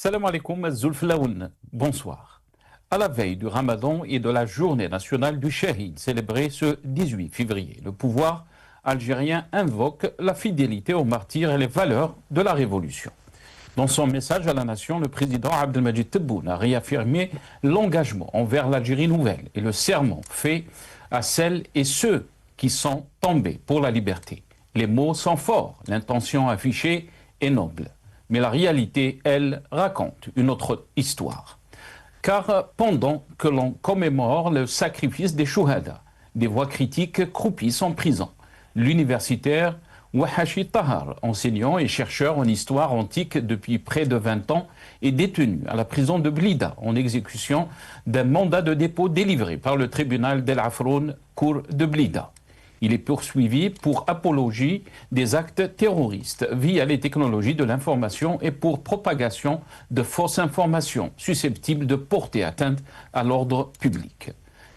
Salam alaikum, Zulflaoun. Bonsoir. À la veille du Ramadan et de la journée nationale du Shahid, célébrée ce 18 février, le pouvoir algérien invoque la fidélité aux martyrs et les valeurs de la révolution. Dans son message à la nation, le président Abdelmadjid Tebboune a réaffirmé l'engagement envers l'Algérie nouvelle et le serment fait à celles et ceux qui sont tombés pour la liberté. Les mots sont forts, l'intention affichée est noble. Mais la réalité, elle, raconte une autre histoire. Car pendant que l'on commémore le sacrifice des Chouhada, des voix critiques croupissent en prison. L'universitaire Wahashi Tahar, enseignant et chercheur en histoire antique depuis près de 20 ans, est détenu à la prison de Blida en exécution d'un mandat de dépôt délivré par le tribunal d'El Afroun, cour de Blida. Il est poursuivi pour apologie des actes terroristes via les technologies de l'information et pour propagation de fausses informations susceptibles de porter atteinte à l'ordre public.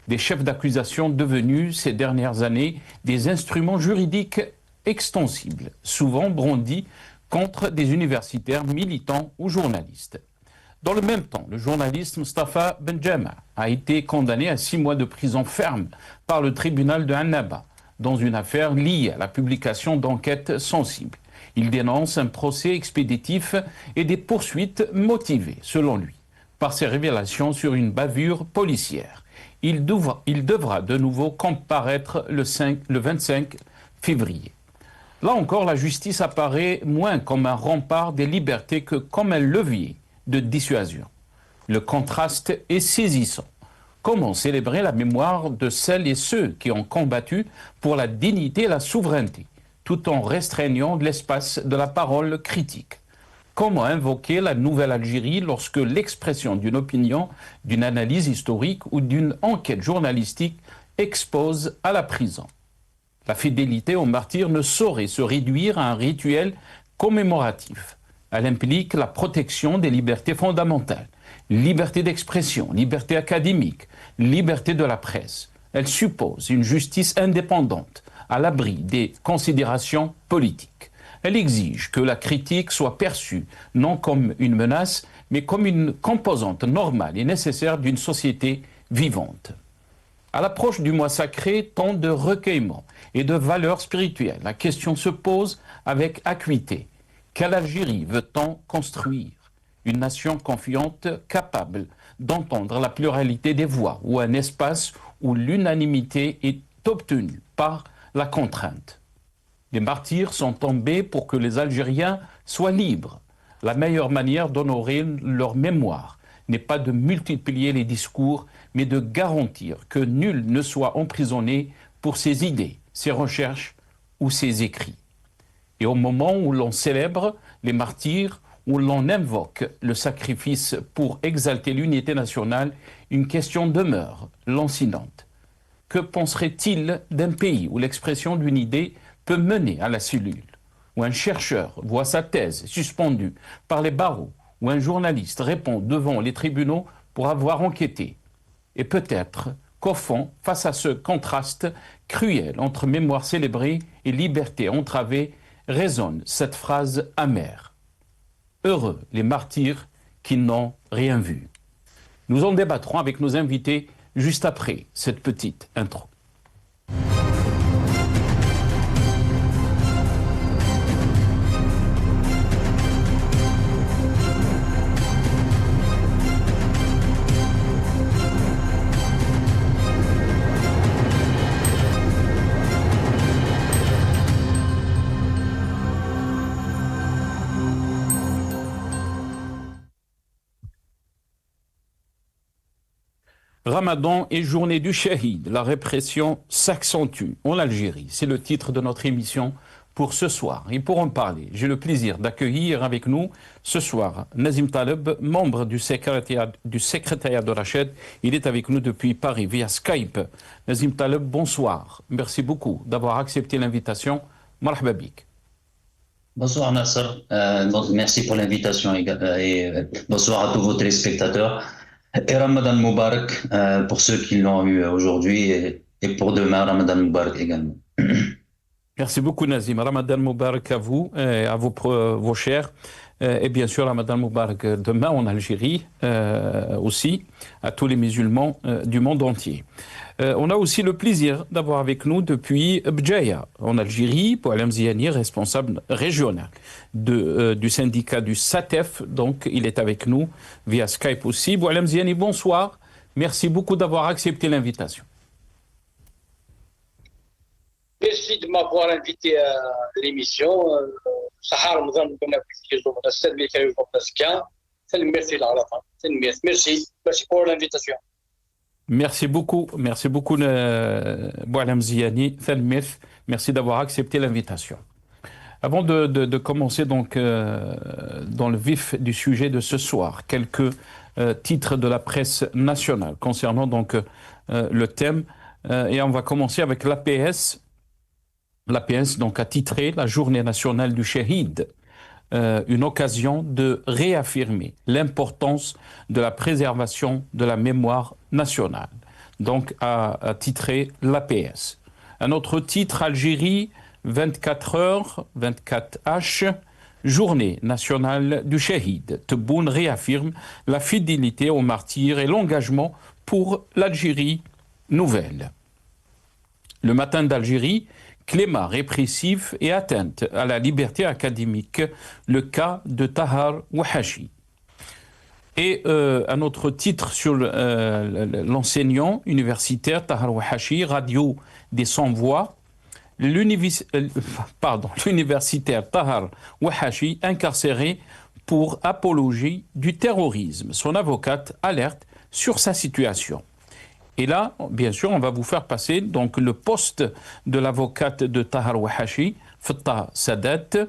Des chefs d'accusation devenus ces dernières années des instruments juridiques extensibles, souvent brandis contre des universitaires, militants ou journalistes. Dans le même temps, le journaliste Mustafa Benjama a été condamné à 6 mois de prison ferme par le tribunal de Annaba, dans une affaire liée à la publication d'enquêtes sensibles. Il dénonce un procès expéditif et des poursuites motivées, selon lui, par ses révélations sur une bavure policière. Il devra de nouveau comparaître le 25 février. Là encore, la justice apparaît moins comme un rempart des libertés que comme un levier de dissuasion. Le contraste est saisissant. Comment célébrer la mémoire de celles et ceux qui ont combattu pour la dignité et la souveraineté, tout en restreignant l'espace de la parole critique? Comment invoquer la nouvelle Algérie lorsque l'expression d'une opinion, d'une analyse historique ou d'une enquête journalistique expose à la prison? La fidélité aux martyrs ne saurait se réduire à un rituel commémoratif. Elle implique la protection des libertés fondamentales. Liberté d'expression, liberté académique, liberté de la presse. Elle suppose une justice indépendante, à l'abri des considérations politiques. Elle exige que la critique soit perçue non comme une menace, mais comme une composante normale et nécessaire d'une société vivante. À l'approche du mois sacré, temps de recueillement et de valeurs spirituelles, la question se pose avec acuité. Quelle Algérie veut-on construire? Une nation confiante, capable d'entendre la pluralité des voix, ou un espace où l'unanimité est obtenue par la contrainte. Les martyrs sont tombés pour que les Algériens soient libres. La meilleure manière d'honorer leur mémoire n'est pas de multiplier les discours, mais de garantir que nul ne soit emprisonné pour ses idées, ses recherches ou ses écrits. Et au moment où l'on célèbre les martyrs, où l'on invoque le sacrifice pour exalter l'unité nationale, une question demeure lancinante. Que penserait-il d'un pays où l'expression d'une idée peut mener à la cellule, où un chercheur voit sa thèse suspendue par les barreaux, où un journaliste répond devant les tribunaux pour avoir enquêté? Et peut-être qu'au fond, face à ce contraste cruel entre mémoire célébrée et liberté entravée, résonne cette phrase amère. Heureux les martyrs qui n'ont rien vu. Nous en débattrons avec nos invités juste après cette petite intro. Ramadan et journée du Shahid, la répression s'accentue en Algérie. C'est le titre de notre émission pour ce soir. Et pour en parler, j'ai le plaisir d'accueillir avec nous ce soir Nazim Taleb, membre du secrétariat de Rached. Il est avec nous depuis Paris via Skype. Nazim Taleb, bonsoir. Merci beaucoup d'avoir accepté l'invitation. Marhaba bik. Bonsoir Nasser. Merci pour l'invitation bonsoir à tous vos téléspectateurs. Et Ramadan Moubarak pour ceux qui l'ont eu aujourd'hui et pour demain Ramadan Moubarak également. Merci beaucoup, Nazim. Ramadan Moubarak à vous, à vos chers. Et bien sûr, Ramadan Moubarak demain en Algérie aussi, à tous les musulmans du monde entier. On a aussi le plaisir d'avoir avec nous depuis Bdjaya, en Algérie, Boualem Ziani, responsable régional du syndicat du SATEF. Donc, il est avec nous via Skype aussi. Boualem Ziani, bonsoir. Merci beaucoup d'avoir accepté l'invitation. Merci de m'avoir invité à l'émission. Merci pour l'invitation. Merci beaucoup, Boualem Ziani. Merci d'avoir accepté l'invitation. Avant de commencer donc dans le vif du sujet de ce soir, quelques titres de la presse nationale concernant donc le thème. Et on va commencer avec l'APS. L'APS donc a titré la Journée nationale du Shahid, une occasion de réaffirmer l'importance de la préservation de la mémoire nationale. Donc a titré l'APS. Un autre titre, Algérie, 24h, 24H, Journée nationale du Shahid. Tebboune réaffirme la fidélité aux martyrs et l'engagement pour l'Algérie nouvelle. Le matin d'Algérie, climat répressif et atteinte à la liberté académique, le cas de Tahar Ouahachi. Et un autre titre sur l'enseignant universitaire Tahar Ouahachi, radio des sans-voix, l'universitaire Tahar Ouahachi incarcéré pour apologie du terrorisme. Son avocate alerte sur sa situation. Et là, bien sûr, on va vous faire passer donc le poste de l'avocate de Tahar Ouahachi, Fattah Sadat.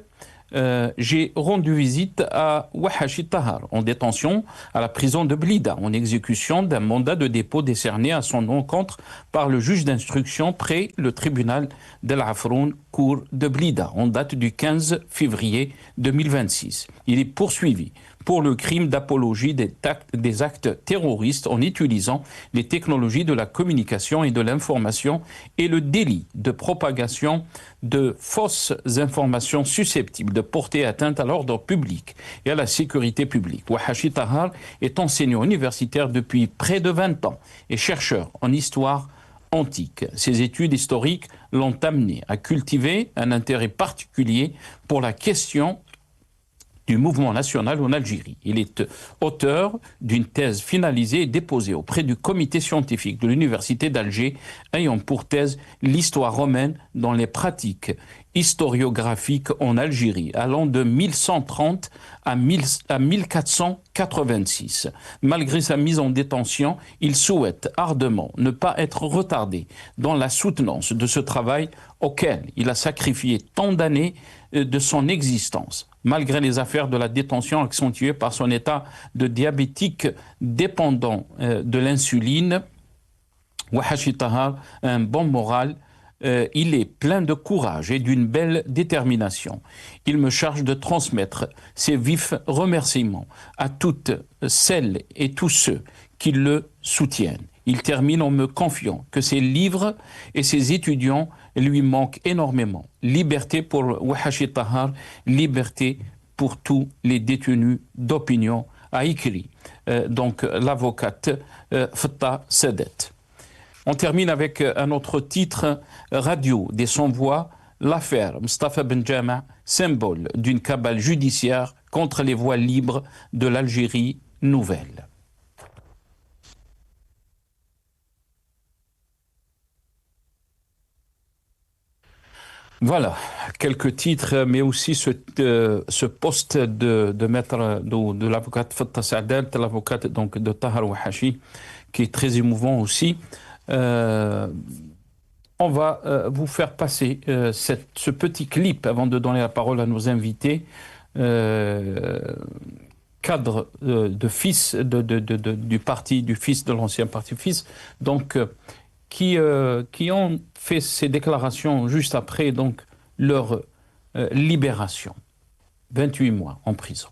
J'ai rendu visite à Ouahachi Tahar, en détention à la prison de Blida, en exécution d'un mandat de dépôt décerné à son encontre par le juge d'instruction près le tribunal d'El Afroun, cour de Blida, en date du 15 février 2026. Il est poursuivi pour le crime d'apologie des actes terroristes en utilisant les technologies de la communication et de l'information et le délit de propagation de fausses informations susceptibles de porter atteinte à l'ordre public et à la sécurité publique. Ouahachi Tahar est enseignant universitaire depuis près de 20 ans et chercheur en histoire antique. Ses études historiques l'ont amené à cultiver un intérêt particulier pour la question du mouvement national en Algérie. Il est auteur d'une thèse finalisée et déposée auprès du comité scientifique de l'Université d'Alger ayant pour thèse l'histoire romaine dans les pratiques historiographiques en Algérie, allant de 1130 à 1486. Malgré sa mise en détention, il souhaite ardemment ne pas être retardé dans la soutenance de ce travail auquel il a sacrifié tant d'années de son existence. Malgré les affaires de la détention accentuées par son état de diabétique dépendant de l'insuline, Ouahachi Tahar a un bon moral. Il est plein de courage et d'une belle détermination. Il me charge de transmettre ses vifs remerciements à toutes celles et tous ceux qui le soutiennent. Il termine en me confiant que ses livres et ses étudiants lui manquent énormément. Liberté pour Ouahachi Tahar, liberté pour tous les détenus d'opinion, a écrit donc l'avocate Fattah Sadat. On termine avec un autre titre, Radio des sans-voix, l'affaire Mustafa Benjama, symbole d'une cabale judiciaire contre les voix libres de l'Algérie nouvelle. Voilà, quelques titres, mais aussi ce poste de maître de l'avocate Fattah Sadat, l'avocate donc de Tahar Ouahachi, qui est très émouvant aussi. On va vous faire passer ce petit clip avant de donner la parole à nos invités. Cadre de fils du parti, du fils de l'ancien parti fils, donc qui ont fait ces déclarations juste après donc leur libération. 28 mois en prison.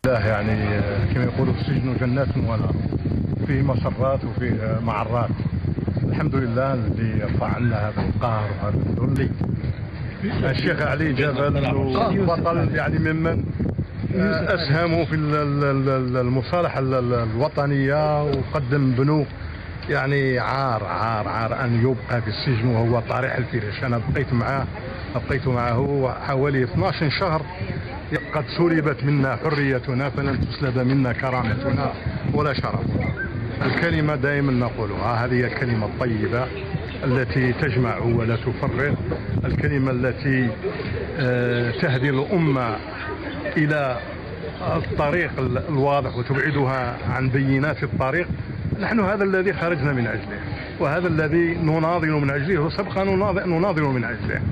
يعني كما يقولوا في السجن جنات ونار فيه مسرات وفيه معرات. الحمد لله الذي رفع عنا هذا القهر وهذا الذل الشيخ علي جبل وبطل يعني ممن أسهموا في المصالحة الوطنية وقدم بنوك. يعني عار أن يبقى في السجن وهو طريح الفراش. أنا بقيت معه حوالي 12 شهر. قد سلبت منا حريتنا فلن تسلب منا كرامتنا ولا شرفنا. الكلمة دائما نقولها، هذه الكلمة الطيبة التي تجمع ولا تفرق، الكلمة التي تهدي الأمة إلى الطريق الواضح وتبعدها عن بينات الطريق. نحن هذا الذي خرجنا من أجله وهذا الذي نناضل من أجله وسبق نناضل من أجله.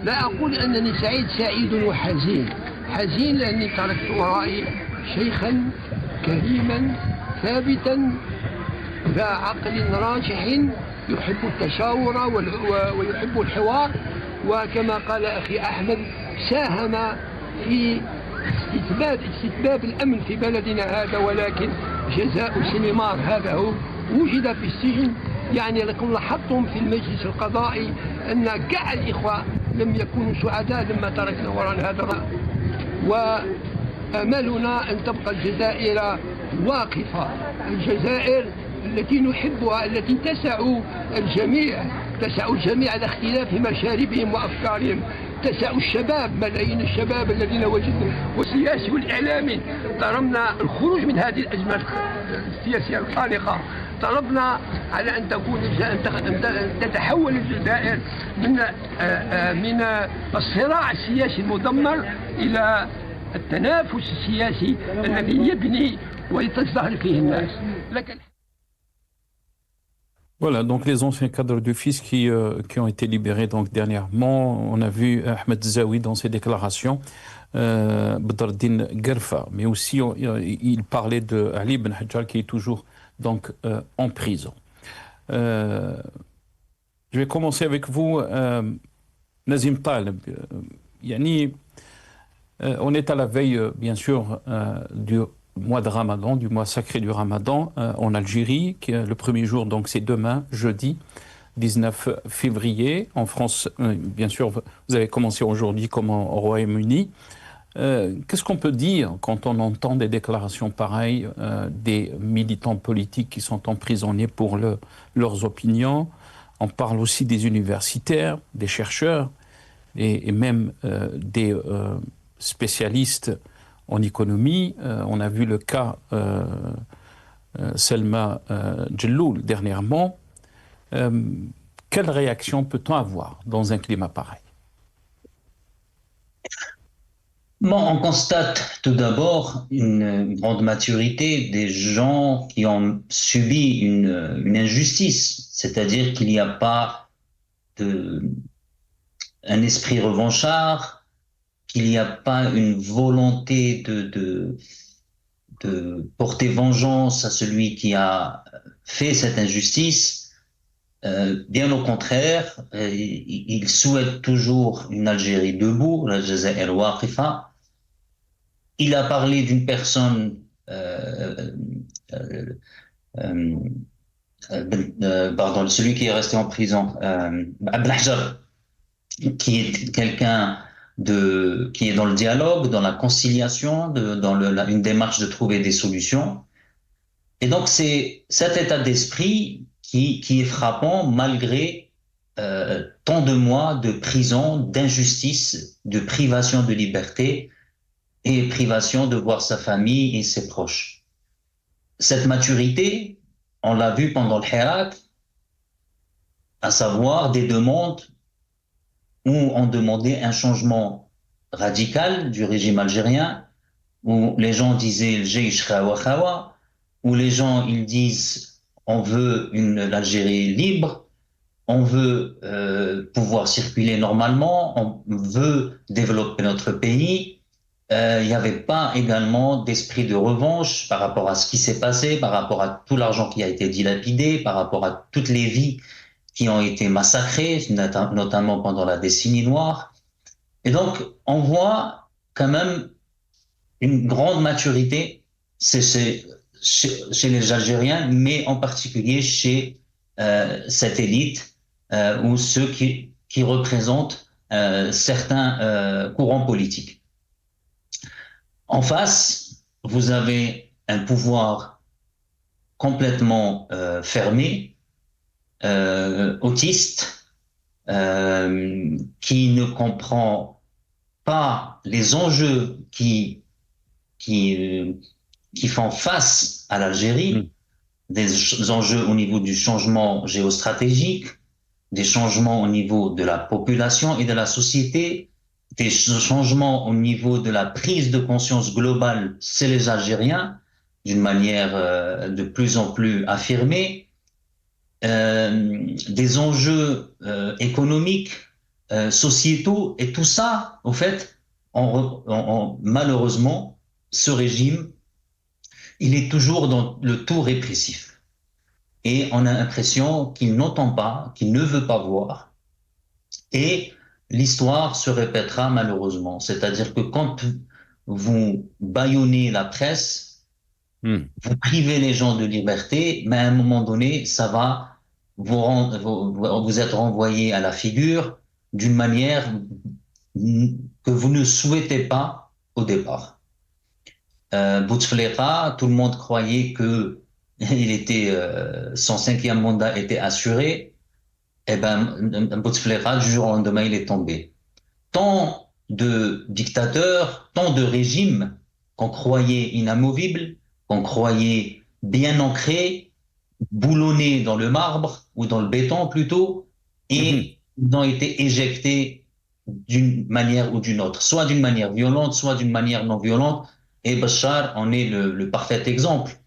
لا أقول أنني سعيد وحزين. حزين لأني تركت ورائي شيخا كريما ثابتا ذا عقل راجح يحب التشاور ويحب الحوار، وكما قال أخي أحمد ساهم في استتباب الأمن في بلدنا هذا، ولكن جزاء سينمار هذا هو وجد في السجن. يعني لكم لاحظتم في المجلس القضائي أن كاع الإخوة لم يكونوا سعداء لما تركنا وراء هذا، وأملنا أن تبقى الجزائر واقفة، الجزائر التي نحبها، التي تسع الجميع على اختلاف مشاربهم وأفكارهم، تسع الشباب، ملايين الشباب الذين وجدوا، والسياسي والإعلامي. طلبنا الخروج من هذه الأزمة السياسية الخانقة، طلبنا على أن تتحول الجزائر من الصراع السياسي المدمر إلى التنافس السياسي الذي يبني ويتزدهر فيه الناس. لكن Voilà, donc les anciens cadres du FIS qui ont été libérés donc dernièrement. On a vu Ahmed Zawi dans ses déclarations, Badreddine Gerfa, mais aussi il parlait de Ali Ben Hadjar qui est toujours donc en prison. Je vais commencer avec vous, Nazim Taleb. On est à la veille, bien sûr, du mois de Ramadan, du mois sacré du Ramadan en Algérie, qui est le premier jour, donc c'est demain, jeudi 19 février. En France, bien sûr, vous avez commencé aujourd'hui comme au Royaume-Uni. Qu'est-ce qu'on peut dire quand on entend des déclarations pareilles des militants politiques qui sont emprisonnés pour leurs opinions? On parle aussi des universitaires, des chercheurs et même des spécialistes en économie. On a vu le cas Selma Djelloul dernièrement. Quelle réaction peut-on avoir dans un climat pareil? Bon, on constate tout d'abord une grande maturité des gens qui ont subi une injustice, c'est-à-dire qu'il n'y a pas un esprit revanchard, qu'il n'y a pas une volonté de porter vengeance à celui qui a fait cette injustice. Bien au contraire, il souhaite toujours une Algérie debout, la Jazair Waqifa. Il a parlé d'une personne, pardon, celui qui est resté en prison, Abdelhajjar, qui est quelqu'un qui est dans le dialogue, dans la conciliation, dans une démarche de trouver des solutions. Et donc c'est cet état d'esprit qui est frappant malgré tant de mois de prison, d'injustice, de privation de liberté et privation de voir sa famille et ses proches. Cette maturité, on l'a vu pendant le Hirak, à savoir des demandes où on demandait un changement radical du régime algérien, où les gens disaient « Jeish Khawa Khawa », où les gens ils disent « on veut l'Algérie libre », on veut pouvoir circuler normalement, on veut développer notre pays. Il n'y avait pas également d'esprit de revanche par rapport à ce qui s'est passé, par rapport à tout l'argent qui a été dilapidé, par rapport à toutes les vies qui ont été massacrés, notamment pendant la décennie noire. Et donc, on voit quand même une grande maturité chez les Algériens, mais en particulier chez cette élite ou ceux qui représentent certains courants politiques. En face, vous avez un pouvoir complètement fermé, autiste, qui ne comprend pas les enjeux qui font face à l'Algérie, des enjeux au niveau du changement géostratégique, des changements au niveau de la population et de la société, des changements au niveau de la prise de conscience globale chez les Algériens, d'une manière de plus en plus affirmée, des enjeux économiques, sociétaux, et tout ça, au fait, malheureusement, ce régime, il est toujours dans le tout répressif. Et on a l'impression qu'il n'entend pas, qu'il ne veut pas voir. Et l'histoire se répétera malheureusement. C'est-à-dire que quand vous bâillonnez la presse, vous privez les gens de liberté, mais à un moment donné, ça va vous être renvoyé à la figure d'une manière que vous ne souhaitez pas au départ. Bouteflika, tout le monde croyait que son 5e mandat était assuré. Eh ben, Bouteflika, du jour au lendemain, il est tombé. Tant de dictateurs, tant de régimes qu'on croyait inamovibles, qu'on croyait bien ancrés, boulonnés dans le marbre ou dans le béton plutôt, et ils ont été éjectés d'une manière ou d'une autre, soit d'une manière violente, soit d'une manière non violente. Et Bachar en est le parfait exemple.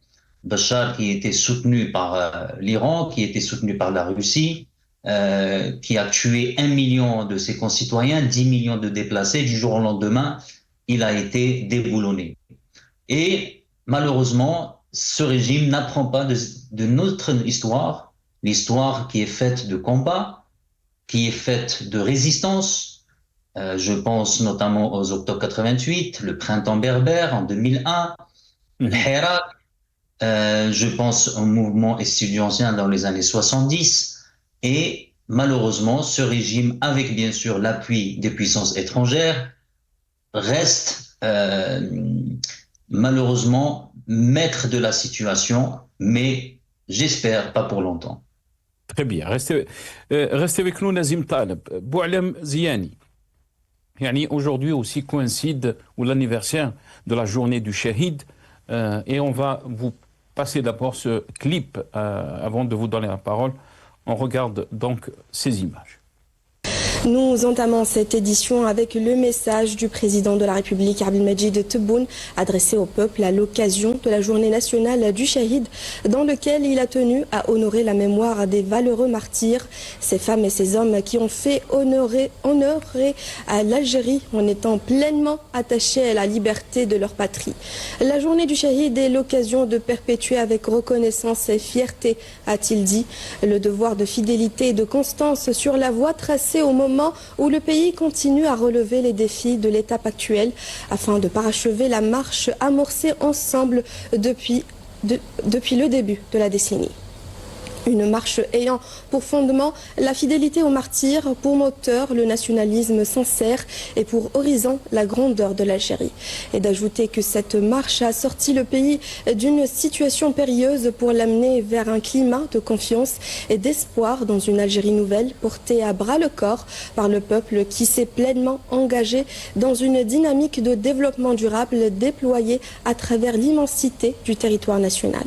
Bachar qui était soutenu par l'Iran, qui était soutenu par la Russie, qui a tué 1 million de ses concitoyens, 10 millions de déplacés, du jour au lendemain, il a été déboulonné. Et malheureusement, ce régime n'apprend pas de notre histoire, l'histoire qui est faite de combats, qui est faite de résistance. Je pense notamment aux Octobre 88, le Printemps berbère en 2001, le Hirak. Je pense au mouvement estudiantien dans les années 70. Et malheureusement, ce régime, avec bien sûr l'appui des puissances étrangères, reste malheureusement maître de la situation, mais j'espère pas pour longtemps. Très bien. Restez avec nous, Nazim Taleb. Boualem Ziani. Aujourd'hui aussi coïncide l'anniversaire de la journée du Shahid, et on va vous passer d'abord ce clip avant de vous donner la parole. On regarde donc ces images. Nous entamons cette édition avec le message du président de la République, Abdelmadjid Tebboune, adressé au peuple à l'occasion de la journée nationale du Shahid, dans lequel il a tenu à honorer la mémoire des valeureux martyrs, ces femmes et ces hommes qui ont fait honorer à l'Algérie en étant pleinement attachés à la liberté de leur patrie. La journée du Shahid est l'occasion de perpétuer avec reconnaissance et fierté, a-t-il dit, le devoir de fidélité et de constance sur la voie tracée au moment où le pays continue à relever les défis de l'étape actuelle afin de parachever la marche amorcée ensemble depuis le début de la décennie. Une marche ayant pour fondement la fidélité aux martyrs, pour moteur le nationalisme sincère et pour horizon la grandeur de l'Algérie. Et d'ajouter que cette marche a sorti le pays d'une situation périlleuse pour l'amener vers un climat de confiance et d'espoir dans une Algérie nouvelle portée à bras le corps par le peuple qui s'est pleinement engagé dans une dynamique de développement durable déployée à travers l'immensité du territoire national.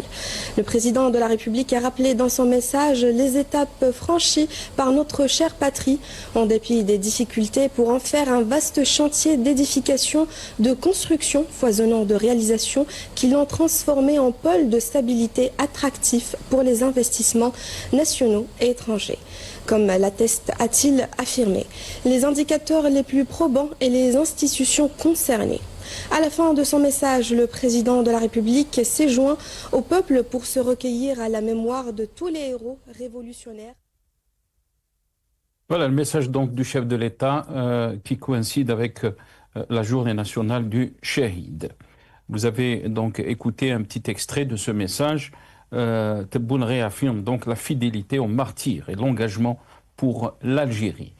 Le président de la République a rappelé dans son message les étapes franchies par notre chère patrie, en dépit des difficultés, pour en faire un vaste chantier d'édification, de construction foisonnant de réalisations qui l'ont transformé en pôle de stabilité attractif pour les investissements nationaux et étrangers. Comme l'atteste, a-t-il affirmé, les indicateurs les plus probants et les institutions concernées. À la fin de son message, le président de la République s'est joint au peuple pour se recueillir à la mémoire de tous les héros révolutionnaires. Voilà le message donc du chef de l'État qui coïncide avec la journée nationale du Shahid. Vous avez donc écouté un petit extrait de ce message. Tebboune réaffirme donc la fidélité aux martyrs et l'engagement pour l'Algérie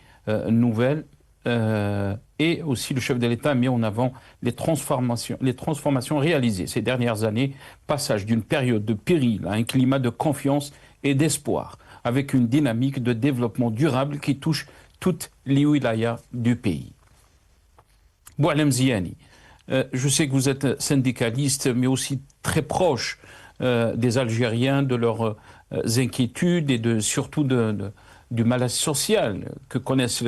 nouvelle et aussi le chef de l'État a mis en avant les transformations réalisées ces dernières années, passage d'une période de péril à un climat de confiance et d'espoir, avec une dynamique de développement durable qui touche toutes les wilayas du pays. Boualem Ziani, je sais que vous êtes syndicaliste, mais aussi très proche des Algériens, de leurs inquiétudes et surtout du malaise social que connaissent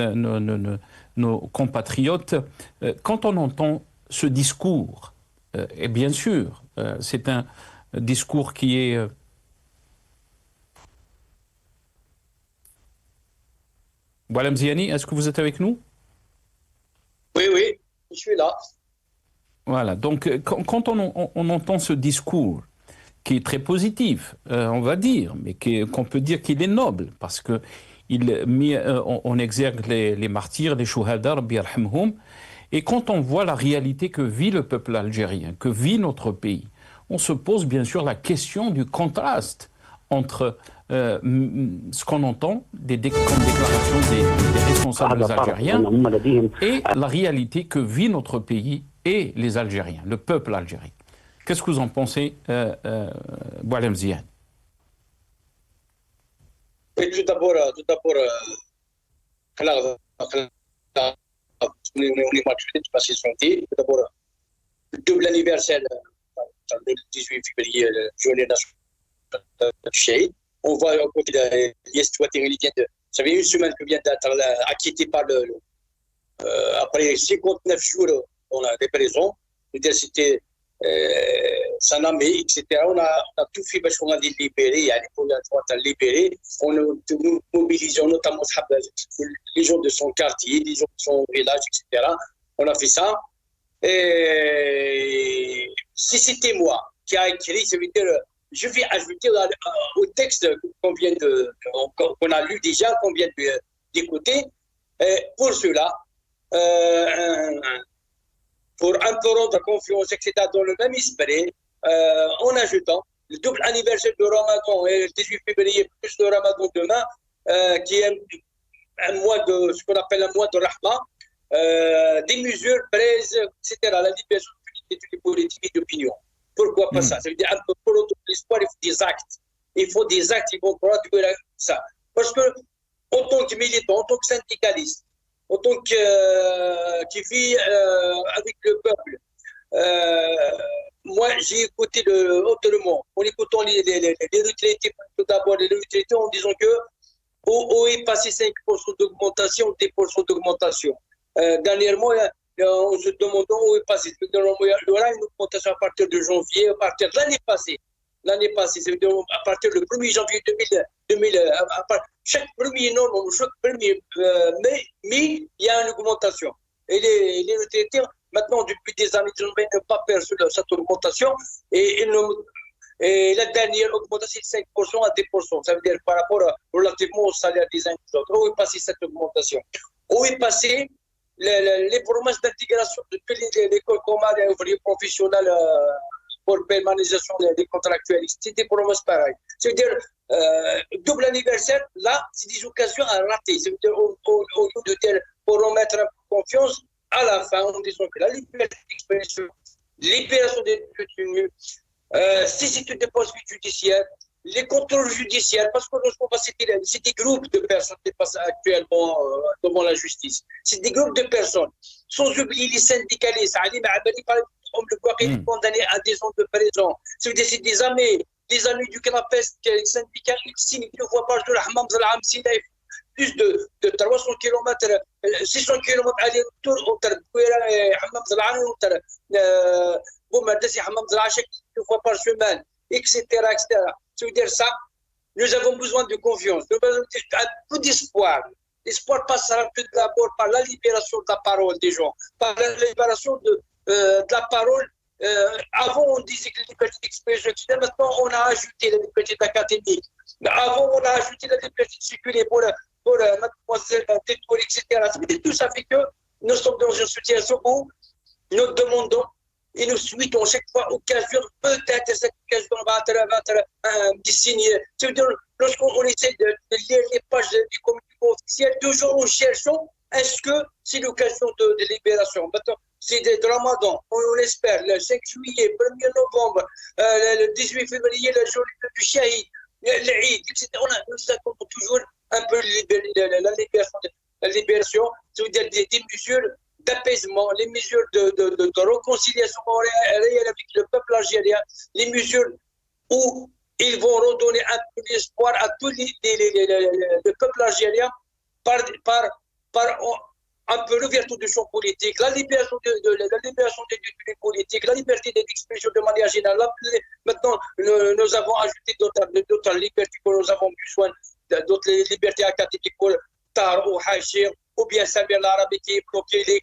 nos compatriotes. Quand on entend ce discours, et bien sûr, c'est un discours qui est... Boualem Ziani, est-ce que vous êtes avec nous? Oui, oui, je suis là. Voilà, donc quand on entend ce discours, qui est très positif, on va dire, mais qu'on peut dire qu'il est noble, parce qu'il met en exergue les martyrs, les shuhada, Rabbi yarhamhum, et quand on voit la réalité que vit le peuple algérien, que vit notre pays, on se pose bien sûr la question du contraste entre ce qu'on entend comme déclaration des responsables algériens et la réalité que vit notre pays et les Algériens, le peuple algérien. Qu'est-ce que vous en pensez, Boualem Ziani? Tout d'abord, le double anniversaire, le 18 février, la journée nationale du Chéhid. On voit à côté de l'histoire iranienne, ça fait une semaine que vient d'être acquitté par après 59 jours, on a des prisons, c'était son ami, etc. On a tout fait parce qu'on a libéré, on a libéré, on a mobilisé notamment les gens de son quartier, les gens de son village, etc. On a fait ça. Et si c'était moi qui a écrit, ça veut dire, je vais ajouter au texte qu'on a lu déjà, qu'on vient d'écouter, pour cela, pour interrompre la confiance, etc., dans le même esprit, en ajoutant le double anniversaire de Ramadan et le 18 février plus le Ramadan demain, qui est un mois de ce qu'on appelle un mois de Rahma, des mesures prises, etc., la libération de toutes les politiques et d'opinion. Pourquoi pas ça? Ça veut dire un peu pour l'espoir, il faut des actes. Il faut des actes qui vont produire ça. Parce que, en tant que militant, en tant que syndicaliste, en tant que qui vit avec le peuple, moi j'ai écouté autrement, en écoutant les retraités, tout d'abord les retraités en disant que où est passé 5% d'augmentation, 10% d'augmentation. Dernièrement, on se demande où est passé. Il y aura une augmentation à partir de janvier, à partir de l'année passée. L'année passée, c'est-à-dire à partir du 1er janvier 2000 chaque 1er novembre, chaque 1er mai, il y a une augmentation. Et les retraités, maintenant, depuis des années, ils n'ont pas perçu cette augmentation. Et la dernière augmentation, c'est 5% à 10%. Ça veut dire par rapport relativement au salaire des uns et des autres. Où est passée cette augmentation? Où est passée les promesses d'intégration de l'école communale et ouvriers professionnels pour permanentisation des contractualistes? C'est des promesses pareilles. C'est-à-dire, double anniversaire, là, c'est des occasions à rater. C'est-à-dire, au lieu de dire, pour remettre un peu confiance, à la fin, en disant que la liberté d'expression, libération des détenus, cessitude des poursuites judiciaires, les contrôles judiciaires, parce que lorsqu'on va citer, c'est des groupes de personnes qui passent actuellement devant la justice. C'est des groupes de personnes, sans oublier les syndicalistes. Ali Maabadi, par exemple, on le voit qu'il est condamné à des ans de prison. C'est des amis du CNAPES, les syndicats, ils signent une fois par jour, Hamam Zal'am Sinaïf, plus de 300 km, 600 km aller-retour entre Bouira et Hamam Zal'am, entre Boumadès et Hamam Zal'am, une fois par semaine, etc., etc. Ça veut dire ça, nous avons besoin de confiance, nous avons besoin d'un peu d'espoir. L'espoir passera tout d'abord par la libération de la parole des gens, par la libération de la parole. Avant, on disait que la liberté d'expression, etc. Maintenant, on a ajouté la liberté académique. Avant, on a ajouté la liberté de circuler pour mademoiselle, etc. Tout ça fait que nous sommes dans une situation où nous demandons et nous souhaitons chaque fois occasion, peut-être cette occasion va être un petit signe. C'est-à-dire, lorsqu'on essaie de lire les pages du communiqué officiel, toujours nous cherchons Est-ce que c'est l'occasion de libération? Maintenant, c'est de Ramadan, on espère, le 5 juillet, 1er novembre, le 18 février, la journée du Shahid, l'Eid, etc. Nous attendons toujours un peu la libération, c'est-à-dire des mesures d'apaisement, les mesures de réconciliation réelle avec le peuple algérien, les mesures où ils vont redonner un peu d'espoir à tout le peuple algérien par un peu l'ouverture du champ politique, la libération des détenus politiques, la liberté d'expression de manière générale. Maintenant, nous avons ajouté d'autres libertés que nous avons besoin, d'autres libertés académiques pour Tar ou Hachir, ou bien Samir l'Arabi qui est bloqué, les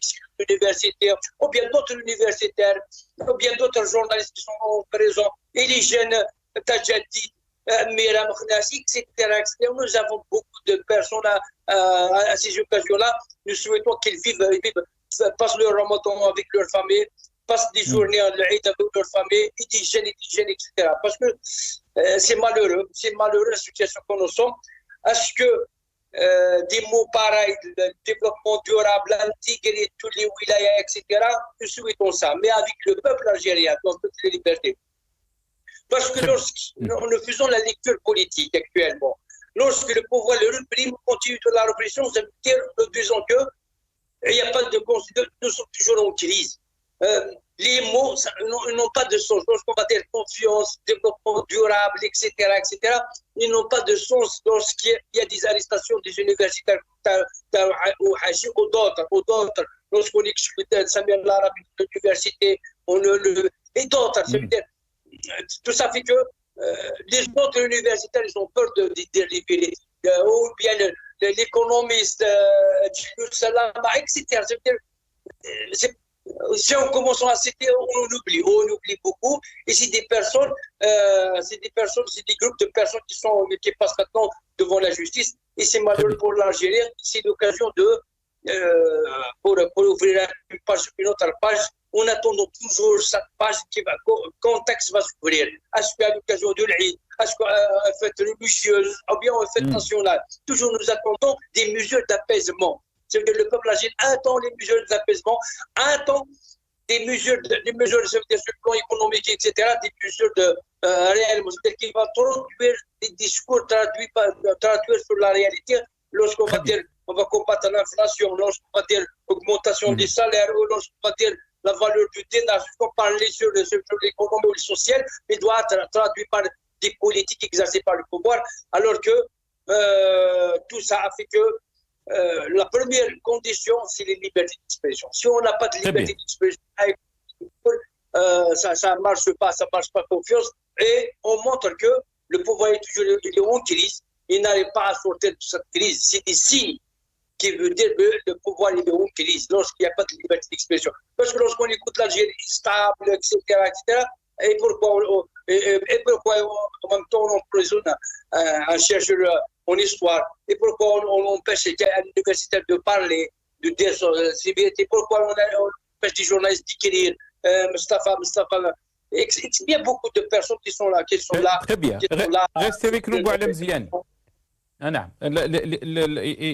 universitaires, ou bien d'autres universitaires, ou bien d'autres journalistes qui sont présents, et les jeunes Tajadi, Miram Khnassi, etc. Nous avons beaucoup de personnes à ces occasions-là. Nous souhaitons qu'ils passent leur Ramadan avec leur famille, passent des journées à l'Aïd avec leur famille, et des jeunes, etc. Parce que c'est malheureux la situation que nous sommes. Est-ce que des mots pareils, le développement durable, intégrer toutes les wilayas, etc., nous souhaitons ça, mais avec le peuple algérien, dans toutes les libertés. Parce que lorsque nous faisons la lecture politique actuellement, lorsque le pouvoir le réprime, continue de la répression, ça veut dire, nous disons qu'il n'y a pas de considération, nous sommes toujours en crise. Les mots n'ont pas de sens. Lorsqu'on va dire confiance, développement durable, etc., ils n'ont pas de sens lorsqu'il y a des arrestations des universitaires ou Haji ou d'autres. Lorsqu'on exclut Samir l'Arabi de l'université, et d'autres. Ça veut dire, tout ça fait que les autres universitaires, ils ont peur de dire les vérités. Ou bien l'économiste, etc. Ça veut dire, si on commence à citer, on oublie beaucoup. Et c'est des personnes, c'est des groupes de personnes qui passent maintenant devant la justice. Et c'est malheureux pour l'Algérie. C'est l'occasion pour ouvrir une autre page. On attend toujours cette page quand le texte va s'ouvrir. Est-ce qu'à l'occasion de l'Eid, est-ce qu'à fête religieuse, ou bien à fête nationale, toujours nous attendons des mesures d'apaisement. C'est-à-dire que le peuple algérien attend les mesures d'apaisement, attend des mesures, ça veut dire sur le plan économique, etc., des mesures réellement, c'est-à-dire qu'il va traduire des discours traduire sur la réalité lorsqu'on va dire on va combattre l'inflation, lorsqu'on va dire augmentation des salaires, ou lorsqu'on va dire la valeur du dinar, lorsqu'on parle sur l'économie ou le social, il doit être traduit par des politiques exercées par le pouvoir, alors que tout ça a fait que la première condition, c'est les libertés d'expression. Si on n'a pas de liberté d'expression, ça ne marche pas confiance. Et on montre que le pouvoir est toujours en crise. Il n'arrive pas à sortir de cette crise. C'est des signes qui veut dire que le pouvoir est en crise lorsqu'il n'y a pas de liberté d'expression. Parce que lorsqu'on écoute l'Algérie stable, etc., et pourquoi en même temps on emprisonne un chercheur en histoire, et pourquoi on empêche un universitaire de parler, de dire ses vérités, pourquoi on empêche des journalistes d'écrire, Mustafa, il y a beaucoup de personnes qui sont là. Très bien. Restez avec nous, Boualem Ziani.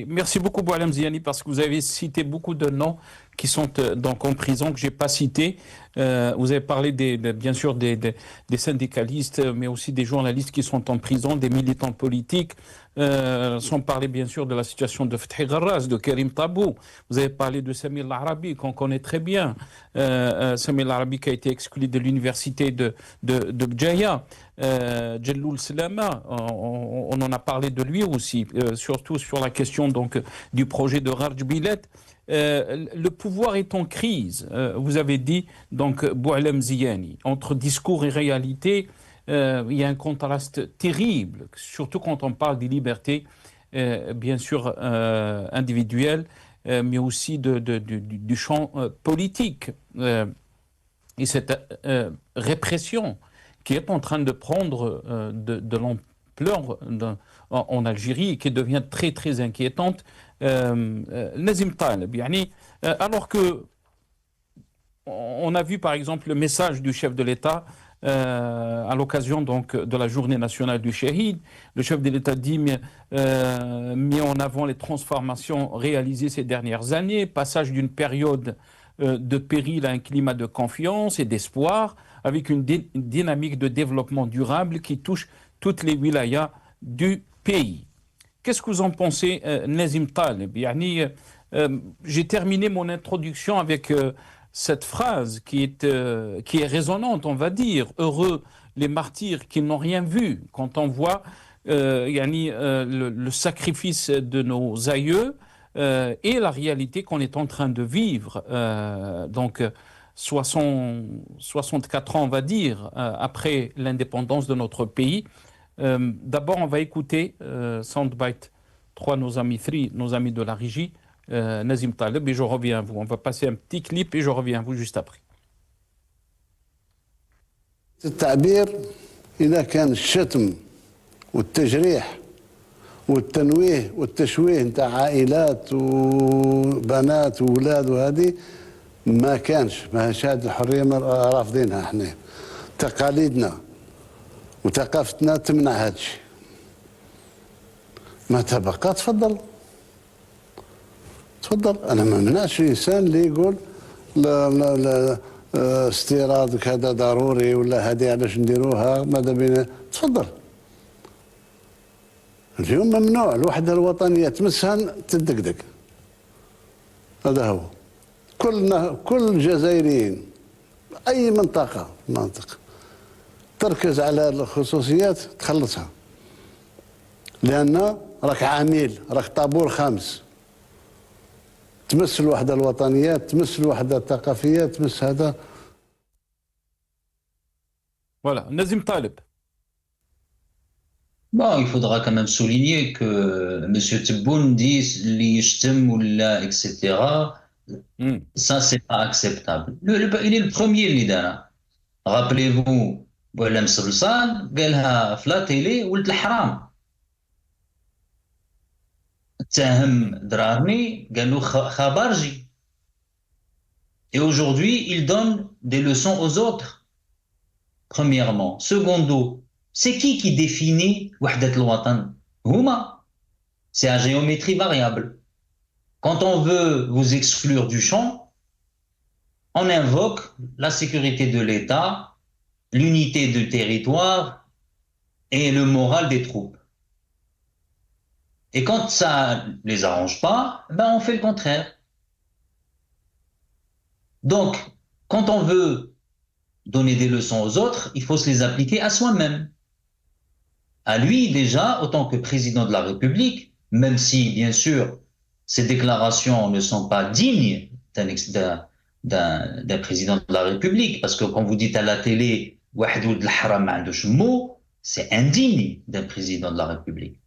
Merci beaucoup, Boualem Ziani, parce que vous avez cité beaucoup de noms qui sont donc en prison, que je n'ai pas cités. Vous avez parlé bien sûr des syndicalistes, mais aussi des journalistes qui sont en prison, des militants politiques, sans parler bien sûr de la situation de Fethi Gharras, de Karim Tabou. Vous avez parlé de Samir l'Arabi, qu'on connaît très bien. Samir l'Arabi qui a été exclu de l'université de Bjaya. Djelloul Slama, on en a parlé de lui aussi, surtout sur la question donc du projet de Rarj Bilet. Le pouvoir est en crise, vous avez dit, donc Boualem Ziani, entre discours et réalité, il y a un contraste terrible, surtout quand on parle des libertés, bien sûr individuelles, mais aussi du champ politique. Et cette répression qui est en train de prendre de l'ampleur en Algérie et qui devient très très inquiétante. Nazim Taleb, alors que on a vu par exemple le message du chef de l'État à l'occasion donc de la journée nationale du Shahid. Le chef de l'État dit mis en avant les transformations réalisées ces dernières années, passage d'une période de péril à un climat de confiance et d'espoir, avec une dynamique de développement durable qui touche toutes les wilayas du pays. Qu'est-ce que vous en pensez, Nazim Taleb? J'ai terminé mon introduction avec cette phrase qui est résonante, on va dire. Heureux les martyrs qui n'ont rien vu. Quand on voit le sacrifice de nos aïeux et la réalité qu'on est en train de vivre. Donc 64 ans, on va dire, après l'indépendance de notre pays. D'abord, on va écouter Soundbite 3, nos amis de la régie, Nazim Taleb, et je reviens à vous. On va passer un petit clip et je reviens à vous juste après. التعبير إذا كان الشتم والتجريح والتنويه والتشويه نتاع عائلات وبنات وولاد وهذه ما كانش، ما شهادة الحرية رافضينها احنا. تقاليدنا وثقافتنا تمنع هذا الشيء. ما تبقى تفضل تفضل. انا ما منعش انسان اللي يقول لا لا لا استيراد كذا ضروري ولا هذه علاش نديروها ماذا بينا تفضل. اليوم ممنوع الوحده الوطنيه تمسها تدقدق. هذا هو. كل الجزائريين اي منطقه تركز على الخصوصيات تخلصها، لأن راك عميل، راك طابور خامس، تمس الوحدة الوطنية، تمس الوحدة الثقافية، تمس هذا. Voilà, Nazim Taleb. Bon, il faudra quand même souligner que M. Tebboune dit li yishtem ou la, etc. Ça, c'est pas acceptable. Il est le premier leader. Rappelez-vous, Boualem Solsan, قالها في لا تيلي ولد الحرام. اتهم درارني قال له خبرجي. Et aujourd'hui, il donne des leçons aux autres. Premièrement. Secondo, c'est qui définit Wahdat al-Watan? Houma. C'est à géométrie variable. Quand on veut vous exclure du champ, on invoque la sécurité de l'État, l'unité du territoire et le moral des troupes. Et quand ça ne les arrange pas, ben on fait le contraire. Donc, quand on veut donner des leçons aux autres, il faut se les appliquer à soi-même. À lui déjà, autant que président de la République, même si, bien sûr, ces déclarations ne sont pas dignes d'un président de la République, parce que quand vous dites à la télé c'est indigne d'un président de la République.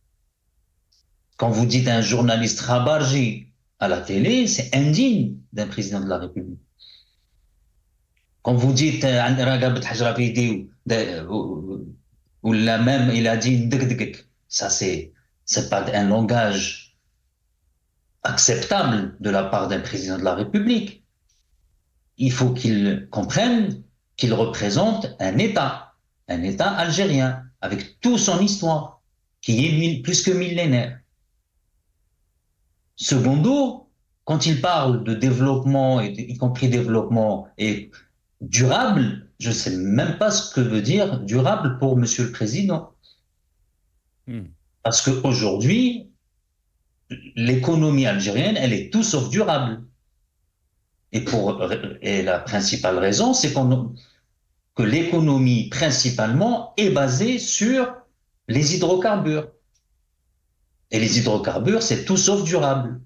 Quand vous dites à un journaliste Khabarji à la télé, c'est indigne d'un président de la République. Quand vous dites ou là même il a dit ça c'est pas un langage acceptable de la part d'un président de la République. Il faut qu'il comprenne qu'il représente un État algérien, avec toute son histoire, qui est plus que millénaire. Secondo, quand il parle de développement, y compris développement et durable, je ne sais même pas ce que veut dire durable pour Monsieur le Président. Parce qu'aujourd'hui, l'économie algérienne, elle est tout sauf durable. Et la principale raison, c'est que l'économie, principalement, est basée sur les hydrocarbures. Et les hydrocarbures, c'est tout sauf durable.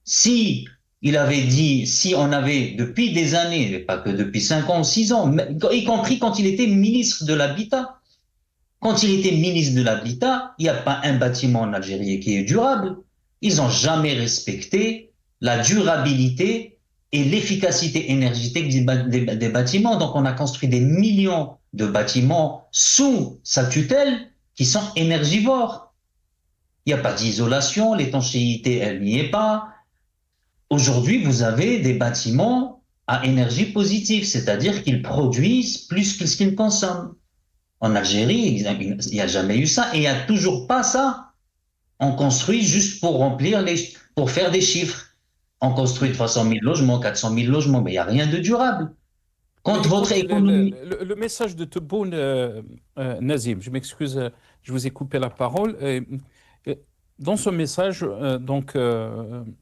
Si on avait, depuis des années, pas que depuis 5 ans ou 6 ans, y compris quand il était ministre de l'Habitat, quand il était ministre de l'Habitat, il n'y a pas un bâtiment en Algérie qui est durable. Ils n'ont jamais respecté la durabilité et l'efficacité énergétique des bâtiments. Donc, on a construit des millions de bâtiments sous sa tutelle qui sont énergivores. Il n'y a pas d'isolation, l'étanchéité, elle n'y est pas. Aujourd'hui, vous avez des bâtiments à énergie positive, c'est-à-dire qu'ils produisent plus que ce qu'ils consomment. En Algérie, il n'y a jamais eu ça et il n'y a toujours pas ça. On construit juste pour pour faire des chiffres. On construit 300 000 logements, 400 000 logements, mais il n'y a rien de durable. Quand Mais votre écoutez, économie... le message de Tebboune, Nazim, je m'excuse, je vous ai coupé la parole. Dans ce message,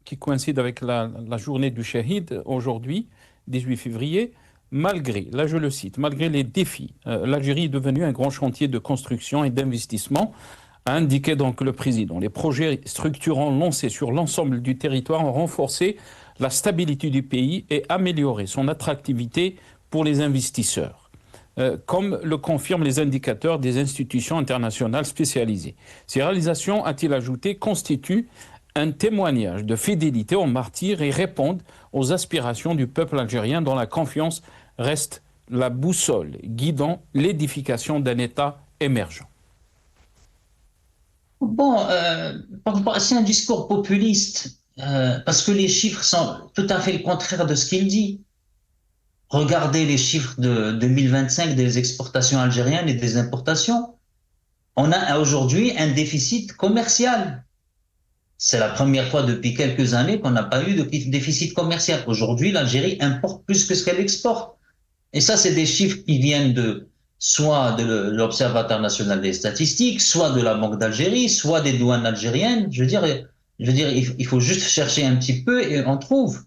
qui coïncide avec la journée du Shahid aujourd'hui, 18 février, malgré, là je le cite, malgré les défis, l'Algérie est devenue un grand chantier de construction et d'investissement, a indiqué donc le président. Les projets structurants lancés sur l'ensemble du territoire ont renforcé la stabilité du pays et amélioré son attractivité pour les investisseurs, comme le confirment les indicateurs des institutions internationales spécialisées. Ces réalisations, a-t-il ajouté, constituent un témoignage de fidélité aux martyrs et répondent aux aspirations du peuple algérien dont la confiance reste la boussole guidant l'édification d'un État émergent. Bon, c'est un discours populiste, parce que les chiffres sont tout à fait le contraire de ce qu'il dit. Regardez les chiffres de 2025 des exportations algériennes et des importations. On a aujourd'hui un déficit commercial. C'est la première fois depuis quelques années qu'on n'a pas eu de déficit commercial. Aujourd'hui, l'Algérie importe plus que ce qu'elle exporte. Et ça, c'est des chiffres qui viennent soit de l'Observatoire national des statistiques, soit de la Banque d'Algérie, soit des douanes algériennes. Je veux dire, il faut juste chercher un petit peu et on trouve.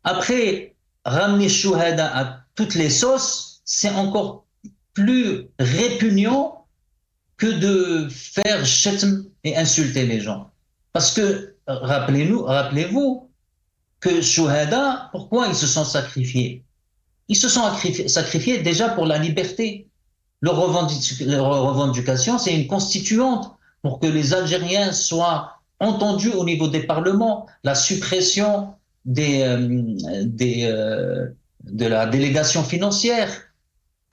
Après, ramener Chouhada à toutes les sauces, c'est encore plus répugnant que de faire chetm et insulter les gens. Parce que, rappelez-vous que Chouhada, pourquoi ils se sont sacrifiés? Ils se sont sacrifiés déjà pour la liberté. Leur revendication, c'est une constituante pour que les Algériens soient entendus au niveau des parlements, la suppression de la délégation financière,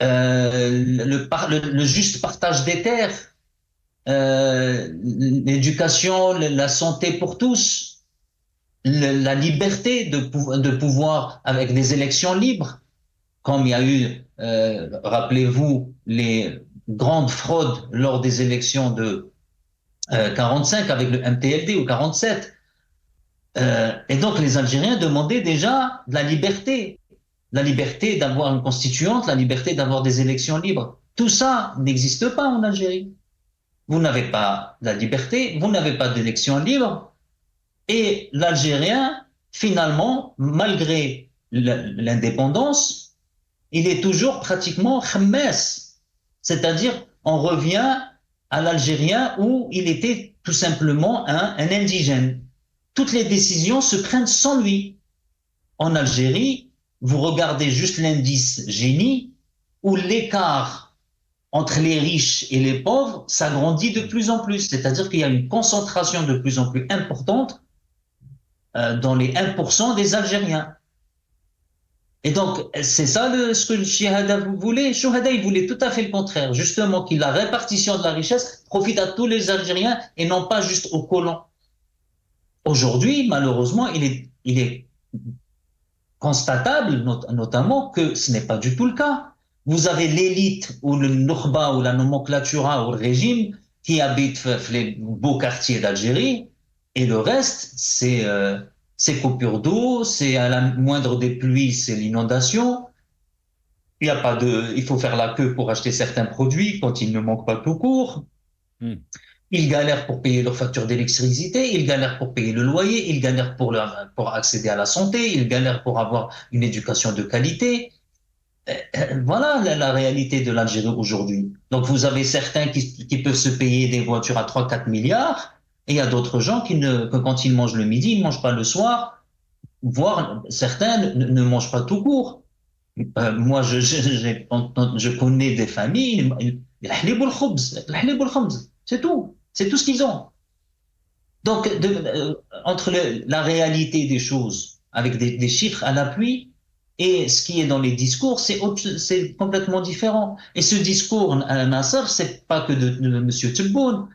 le juste partage des terres, l'éducation, la santé pour tous, la liberté de pouvoir avec des élections libres, comme il y a eu, rappelez-vous, les grandes fraudes lors des élections de 45 avec le MTLD ou 47. Et donc les Algériens demandaient déjà de la liberté d'avoir une constituante, la liberté d'avoir des élections libres. Tout ça n'existe pas en Algérie. Vous n'avez pas la liberté, vous n'avez pas d'élections libres, et l'Algérien, finalement, malgré l'indépendance, il est toujours pratiquement khammès, c'est-à-dire on revient à l'Algérien où il était tout simplement un indigène. Toutes les décisions se prennent sans lui. En Algérie, vous regardez juste l'indice Gini, où l'écart entre les riches et les pauvres s'agrandit de plus en plus. C'est-à-dire qu'il y a une concentration de plus en plus importante dans les 1% des Algériens. Et donc, c'est ça ce que Chouhada voulait. Chouhada, il voulait tout à fait le contraire. Justement, que la répartition de la richesse profite à tous les Algériens et non pas juste aux colons. Aujourd'hui, malheureusement, il est constatable, notamment, que ce n'est pas du tout le cas. Vous avez l'élite ou le Nokhba ou la nomenclatura ou le régime qui habite les beaux quartiers d'Algérie et le reste, c'est coupures d'eau, c'est à la moindre des pluies, c'est l'inondation. Il faut faire la queue pour acheter certains produits quand il ne manque pas tout court. Ils galèrent pour payer leur facture d'électricité, ils galèrent pour payer le loyer, ils galèrent pour accéder à la santé, ils galèrent pour avoir une éducation de qualité. Voilà la réalité de l'Algérie aujourd'hui. Donc vous avez certains qui peuvent se payer des voitures à 3-4 milliards, et il y a d'autres gens que quand ils mangent le midi, ils ne mangent pas le soir, voire certains ne mangent pas tout court. Moi, je connais des familles, c'est tout. C'est tout ce qu'ils ont. Donc, entre la réalité des choses, avec des chiffres à l'appui, et ce qui est dans les discours, c'est complètement différent. Et ce discours à Nasser, c'est pas que de M. Tebboune,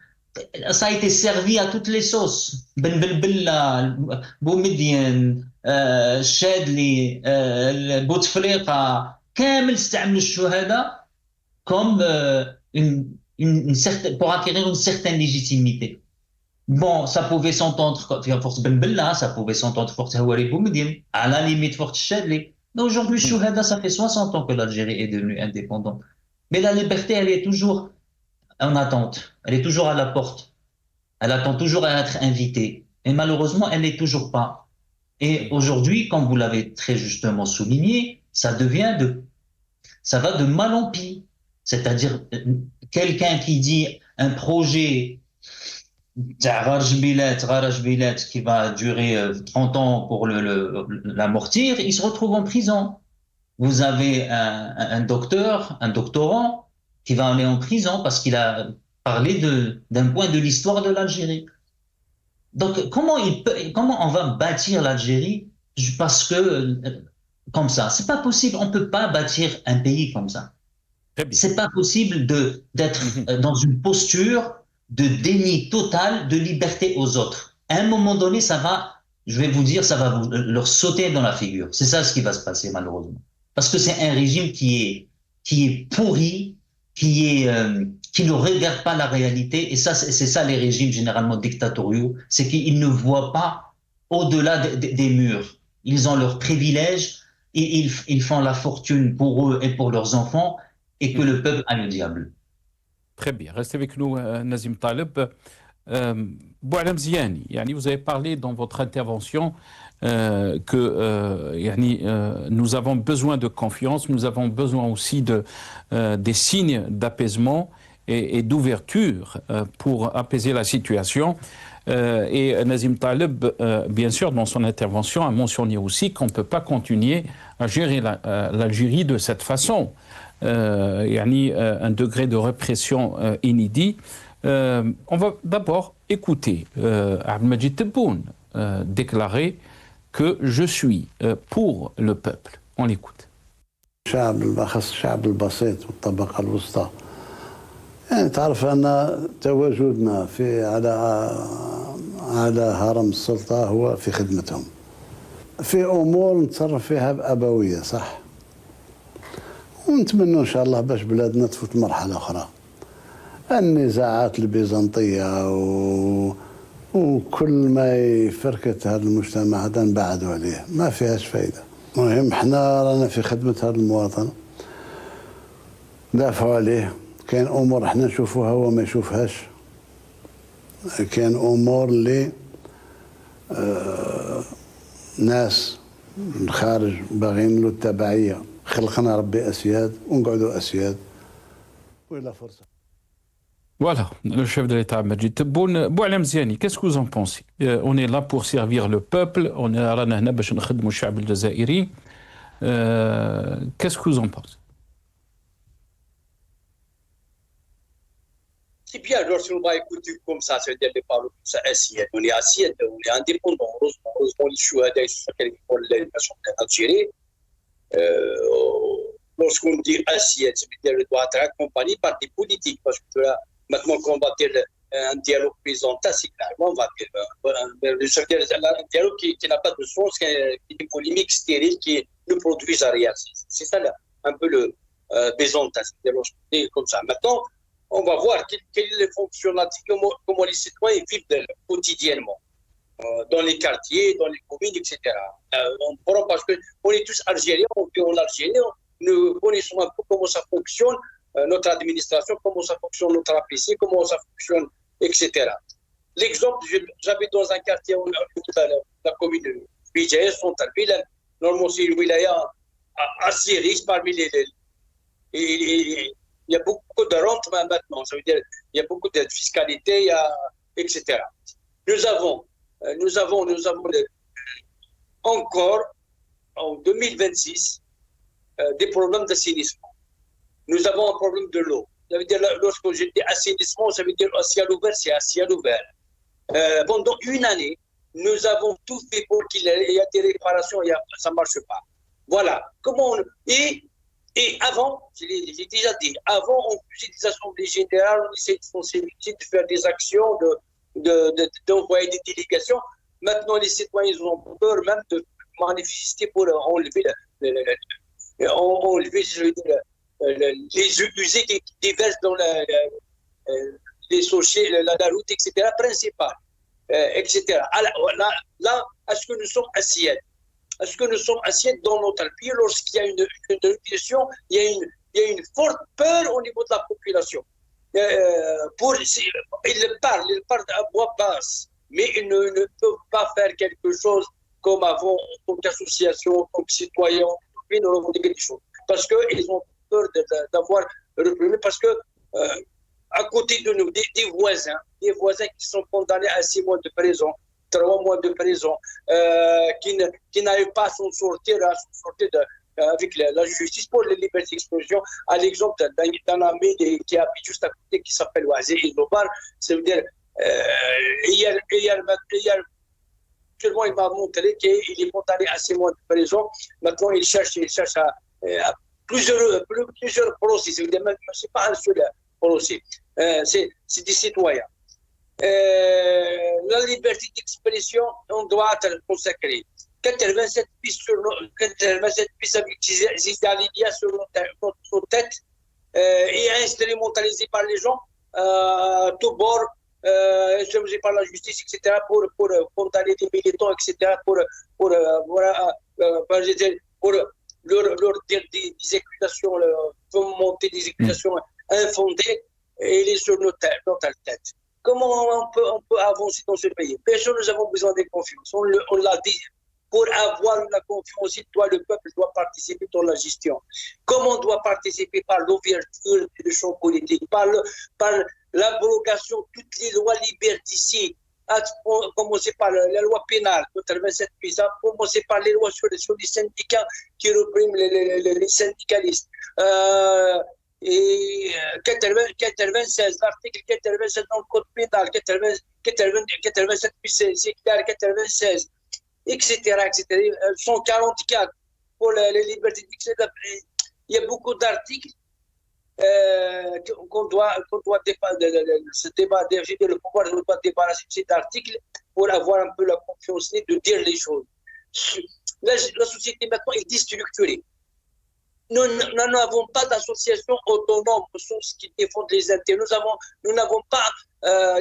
ça a été servi à toutes les sauces. Ben Belbella, Boumediene, Chadli, Bouteflika, كامل استعملوا الشهداء comme une certaine, pour acquérir une certaine légitimité. Bon, ça pouvait s'entendre, force Ben Bella, ça pouvait s'entendre force Hawari Boumediene, à la limite force Chadli. Mais aujourd'hui, Chouhada, ça fait 60 ans que l'Algérie est devenue indépendante. Mais la liberté, elle est toujours en attente. Elle est toujours à la porte. Elle attend toujours à être invitée. Et malheureusement, elle n'est toujours pas. Et aujourd'hui, comme vous l'avez très justement souligné, ça va de mal en pis. C'est-à-dire, quelqu'un qui dit un projet qui va durer 30 ans pour l'amortir, il se retrouve en prison. Vous avez un doctorant qui va aller en prison parce qu'il a parlé d'un point de l'histoire de l'Algérie. Donc, comment on va bâtir l'Algérie parce que, comme ça? C'est pas possible. On peut pas bâtir un pays comme ça. C'est pas possible d'être dans une posture de déni total de liberté aux autres. À un moment donné, je vais vous dire, ça va leur sauter dans la figure. C'est ça ce qui va se passer, malheureusement. Parce que c'est un régime qui est pourri, qui ne regarde pas la réalité. Et ça, c'est ça les régimes généralement dictatoriaux, c'est qu'ils ne voient pas au-delà des murs. Ils ont leurs privilèges et ils font la fortune pour eux et pour leurs enfants et que le peuple a le diable. Très bien. Restez avec nous, Nazim Taleb. Boualem Ziani, vous avez parlé dans votre intervention que nous avons besoin de confiance, nous avons besoin aussi des signes d'apaisement et d'ouverture pour apaiser la situation. Et Nazim Taleb, bien sûr, dans son intervention, a mentionné aussi qu'on ne peut pas continuer à gérer l'Algérie de cette façon. Un degré de répression inédit. On va d'abord écouter Abdelmadjid Tebboune déclarer que je suis pour le peuple. On l'écoute. الشعب بالأخص الشعب البسيط والطبقة الوسطى يعني تعرف أن تواجدنا على هرم السلطة هو في خدمتهم في أمور نتصرف فيها بأبوية صح ونتمنى إن شاء الله باش بلادنا تفوت مرحلة أخرى النزاعات البيزنطية وكل ما يفركت هذا المجتمع هذا نبعدوا عليه ما فيهاش فايدة المهم احنا رانا في خدمة هذا المواطن دافعوا عليه كاين أمور احنا نشوفوها هو ما يشوفهاش كاين أمور اللي ناس من الخارج باغيين له التبعية خلقنا ربي أسياد ونقعدوا أسياد وإلا فرصة. Voilà, le chef de l'État, Majid Tebboune. Boualem Ziani, qu'est-ce que vous en pensez? On est là pour servir le peuple, on est là باش نخدموا الشعب الجزائري. Qu'est-ce que vous en pensez? C'est bien, lorsqu'on va écouter comme ça veut dire les paroles, ça assiette, on est assiette, on est indépendant, heureusement les chouhada sur les nations d'Algérie. Lorsqu'on dit assiette, ça veut dire qu'elle doit être accompagnée par des politiques, parce que là, maintenant qu'on va dire un dialogue présenté, c'est clairement, on va dire un dialogue qui n'a pas de sens, qui est une polémique stérile, qui ne produit rien. C'est ça un peu le présenté, c'est comme ça. Maintenant, on va voir quelle est la fonctionnalité, comment les citoyens vivent quotidiennement, dans les quartiers, dans les communes, etc. Parce qu'on est tous algériens, on vit en Algérie, nous connaissons un peu comment ça fonctionne, notre administration, comment ça fonctionne notre APC, comment ça fonctionne, etc. L'exemple, j'habite dans un quartier, la commune de Bidjaï, Centre-Ville, normalement c'est une wilaya assez riche parmi les... Il y a beaucoup de rentes maintenant, ça veut dire il y a beaucoup de fiscalité, etc. Nous avons encore en 2026 des problèmes d'assainissement. Nous avons un problème de l'eau. Ça veut dire lorsque je dis assainissement, ça veut dire à ciel ouvert, c'est à ciel ouvert. Pendant une année, nous avons tout fait pour qu'il y ait des réparations, ça ne marche pas. Voilà. Et Et avant, j'ai déjà dit, avant, on faisait des assemblées générales, on essayait de sensibiliser, de faire des actions, d'envoyer des délégations. Maintenant, les citoyens ils ont peur même de manifester pour enlever, je veux dire, les eaux usées qui déversent dans les sochers, la route, etc., principale, etc. Alors, là, est-ce que nous sommes assiettes? Est-ce que nous sommes assiettes dans notre pays lorsqu'il y a une répression, il y a une forte peur au niveau de la population. Ils parlent à voix basse, mais ils ne peuvent pas faire quelque chose comme avant, en tant qu'association, comme citoyens, ils ne revendiquent quelque chose. Parce qu'ils ont peur d'avoir réprimé, parce que à côté de nous, des voisins qui sont condamnés à 6 mois de prison, 3 mois de prison, qui n'arrivent pas à s'en sortir, avec la justice pour les libertés d'expression. À l'exemple d'un ami qui habite juste à côté, qui s'appelle Ouazé Ilobar, ça veut dire, hier, actuellement, il m'a montré qu'il est condamné à 6 mois de prison. Maintenant, il cherche à plusieurs procès. Ce n'est pas un seul procès. C'est des citoyens. La liberté d'expression, on doit être consacré. 87 pistes avec Zidane Libya sur nos têtes et instrumentalisées par les gens, tout bord, instrumentalisées par la justice, etc., pour condamner des militants, etc., pour leur dire des accusations, monter des accusations infondées et les sur notre tête. Comment on peut avancer dans ce pays? Bien sûr, nous avons besoin de confiance. On l'a dit. Pour avoir la confiance, le peuple doit participer dans la gestion. Comment on doit participer? Par l'ouverture du champ politique, par l'abrogation de toutes les lois liberticides, à commencer par la loi pénale, 87 puissants, commencer par les lois sur les syndicats qui répriment les syndicalistes. Et 96, l'article 96 dans le code pénal, 87 c'est clair, 96, etc., etc. 144 pour les libertés d'expression. Il y a beaucoup d'articles qu'on doit le pouvoir doit débarrasser de cet article pour avoir un peu la confiance de dire les choses. La société maintenant est déstructurée. Nous n'avons pas d'association autonome qui défendent les intérêts. Nous n'avons pas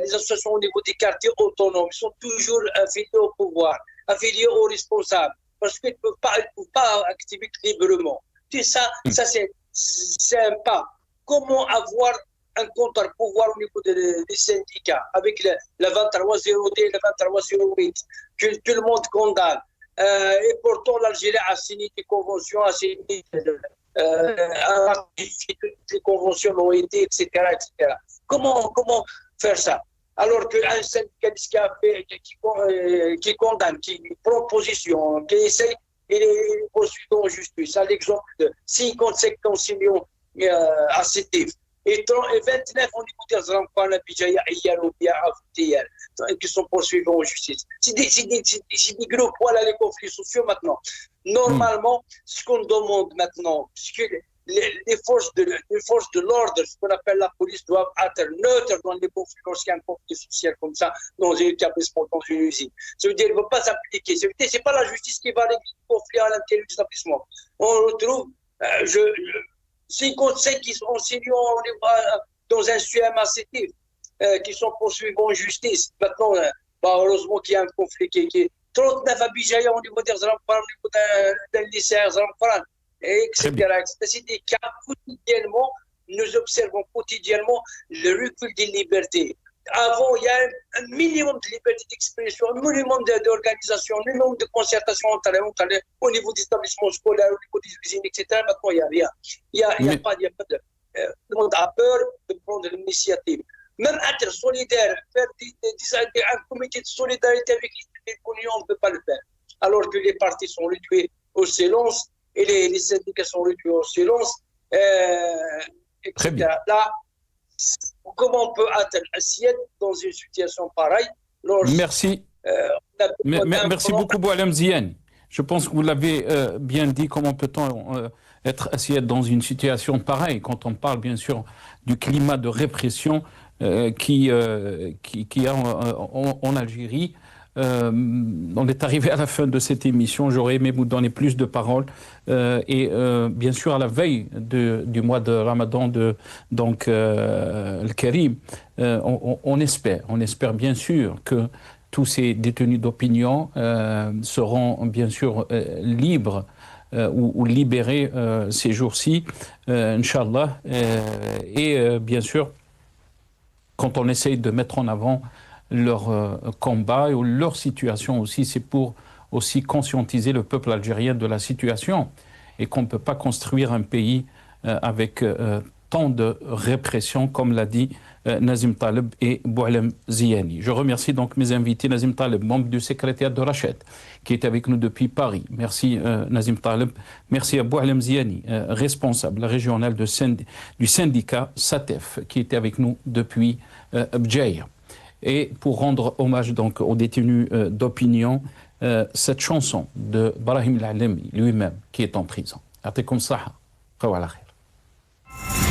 des associations au niveau des quartiers autonomes. Ils sont toujours affiliés au pouvoir, affiliés aux responsables, parce qu'ils ne peuvent pas activer librement. Ça c'est un pas. Comment avoir un contre-pouvoir au niveau des syndicats avec la 2302 et la 2308 que tout le monde condamne? Et pourtant, l'Algérie a signé des conventions, a signé des conventions l'OIT, etc., etc. Comment faire ça? Alors qu'un syndicaliste qui condamne, qui prend position, qui essaie, il est poursuivi en justice. À l'exemple de 50-56 millions assétifs. Et 29 au niveau des Rampan, la Bijaya, hier ou bien hier, qui sont poursuivis en justice. C'est des gros poids les conflits sociaux maintenant. Normalement, ce qu'on demande maintenant, c'est que les forces de l'ordre, ce qu'on appelle la police, doivent être neutres dans les conflits lorsqu'il y a un conflit social comme ça, dans un établissement, dans une usine. Ça veut dire qu'il ne va pas s'appliquer. Ce n'est pas la justice qui va régler le conflit à l'intérieur du établissement. On retrouve 55 qui sont signés dans un CMACT, qui sont poursuivis en justice. Maintenant, heureusement qu'il y a un conflit qui est 39 à Bijaya au niveau des Rampan, au niveau d'un lycée Rampan, etc. C'est des cas quotidiennement, nous observons quotidiennement le recul des libertés. Avant, il y a un minimum de liberté d'expression, un minimum d'organisation, un minimum de concertation au niveau des établissements scolaires, au niveau des usines, etc. Maintenant, il n'y a rien. Il n'y a pas de... Tout le monde a peur de prendre l'initiative. Même être solidaire, faire un comité de solidarité avec les unions, on ne peut pas le faire. Alors que les partis sont réduits au silence et les syndicats sont réduits au silence, etc. Très bien. Là, comment on peut être assiette dans une situation pareille? Merci. Merci beaucoup, Boualem Ziane. Je pense que vous l'avez bien dit, comment peut-on être assis dans une situation pareille quand on parle bien sûr du climat de répression qui a en Algérie. On est arrivé à la fin de cette émission. J'aurais aimé vous donner plus de paroles. Et bien sûr, à la veille du mois de Ramadan, donc le Karim, on espère bien sûr que tous ces détenus d'opinion seront bien sûr libres ou libérés ces jours-ci, Inch'Allah. Et bien sûr, quand on essaye de mettre en avant leur combat ou leur situation aussi, c'est pour aussi conscientiser le peuple algérien de la situation et qu'on ne peut pas construire un pays avec tant de répression, comme l'a dit Nazim Taleb et Boualem Ziani. Je remercie donc mes invités, Nazim Taleb, membre du secrétaire de Rachet, qui est avec nous depuis Paris. Merci Nazim Taleb. Merci à Boualem Ziani, responsable régional du syndicat SATEF, qui était avec nous depuis Bdjaïa. Et pour rendre hommage donc aux détenus d'opinion, cette chanson de Brahim Al-Alami lui-même qui est en prison. Atikum saha, qawa ala khair.